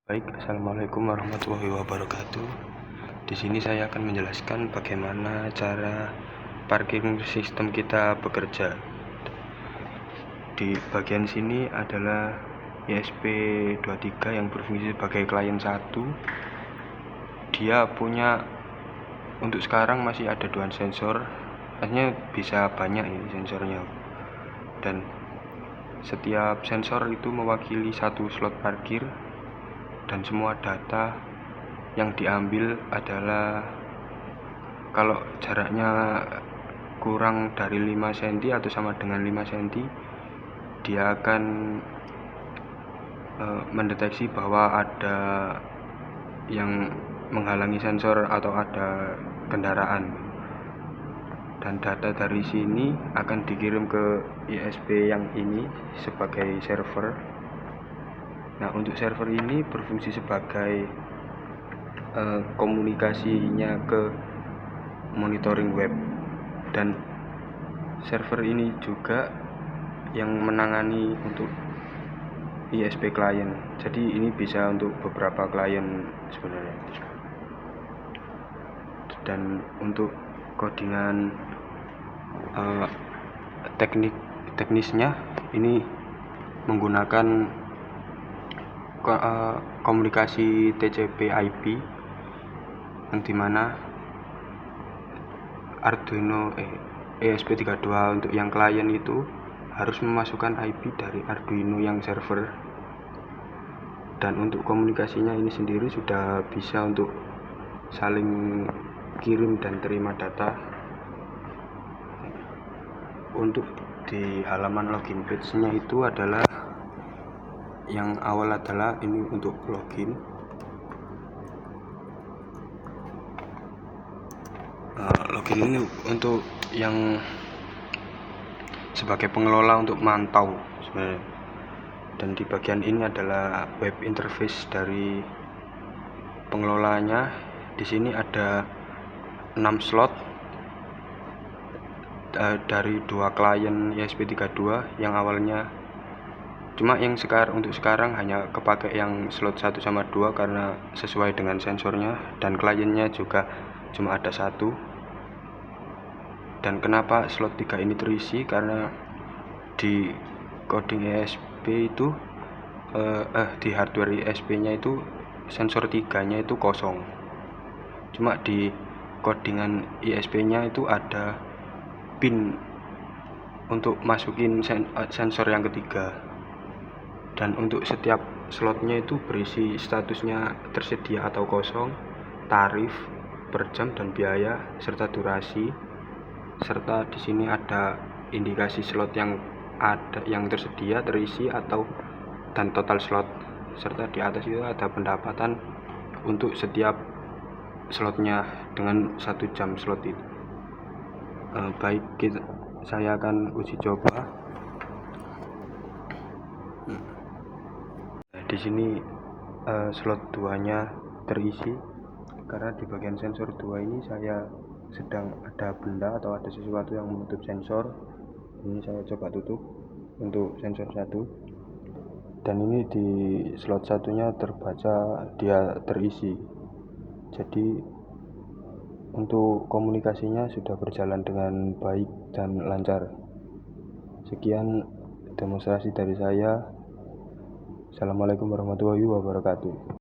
Baik, assalamualaikum warahmatullahi wabarakatuh. Di sini saya akan menjelaskan bagaimana cara parking sistem kita bekerja. Di bagian sini adalah ESP23 yang berfungsi sebagai klien 1. Dia punya, untuk sekarang masih ada 2 sensor, artinya bisa banyak ini sensornya. Dan setiap sensor itu mewakili 1 slot parkir. Dan semua data yang diambil adalah kalau jaraknya kurang dari 5 cm atau sama dengan 5 cm, dia akan mendeteksi bahwa ada yang menghalangi sensor atau ada kendaraan, dan data dari sini akan dikirim ke ISP yang ini sebagai server. Nah, untuk server ini berfungsi sebagai komunikasinya ke monitoring web, dan server ini juga yang menangani untuk ISP klien. Jadi ini bisa untuk beberapa klien sebenarnya. Dan untuk codingan teknisnya ini menggunakan komunikasi TCP/IP, yang dimana Arduino ESP32 untuk yang klien itu harus memasukkan IP dari Arduino yang server. Dan untuk komunikasinya ini sendiri sudah bisa untuk saling kirim dan terima data. Untuk di halaman login page-nya itu adalah yang awal adalah ini untuk login. Login ini untuk yang sebagai pengelola untuk mantau sebenarnya. Dan di bagian ini adalah web interface dari pengelolanya. Di sini ada 6 slot dari 2 klien ESP32 yang awalnya, cuma yang untuk sekarang hanya kepakai yang slot 1 sama 2 karena sesuai dengan sensornya, dan kliennya juga cuma ada 1. Dan kenapa slot 3 ini terisi? Karena di coding ESP itu di hardware ESP nya itu sensor 3 nya itu kosong, cuma di codingan ESP nya itu ada pin untuk masukin sensor yang ketiga. Dan untuk setiap slotnya itu berisi statusnya tersedia atau kosong, tarif per jam dan biaya, serta durasi. Serta di sini ada indikasi slot yang ada yang tersedia, terisi atau dan total slot. Serta di atas itu ada pendapatan untuk setiap slotnya dengan 1 jam slot itu. Baik, saya akan uji coba. Di sini slot 2-nya terisi karena di bagian sensor 2 ini saya sedang ada benda atau ada sesuatu yang menutup sensor. Ini saya coba tutup untuk sensor 1, dan ini di slot satunya terbaca dia terisi. Jadi untuk komunikasinya sudah berjalan dengan baik dan lancar. Sekian demonstrasi dari saya. Assalamualaikum warahmatullahi wabarakatuh.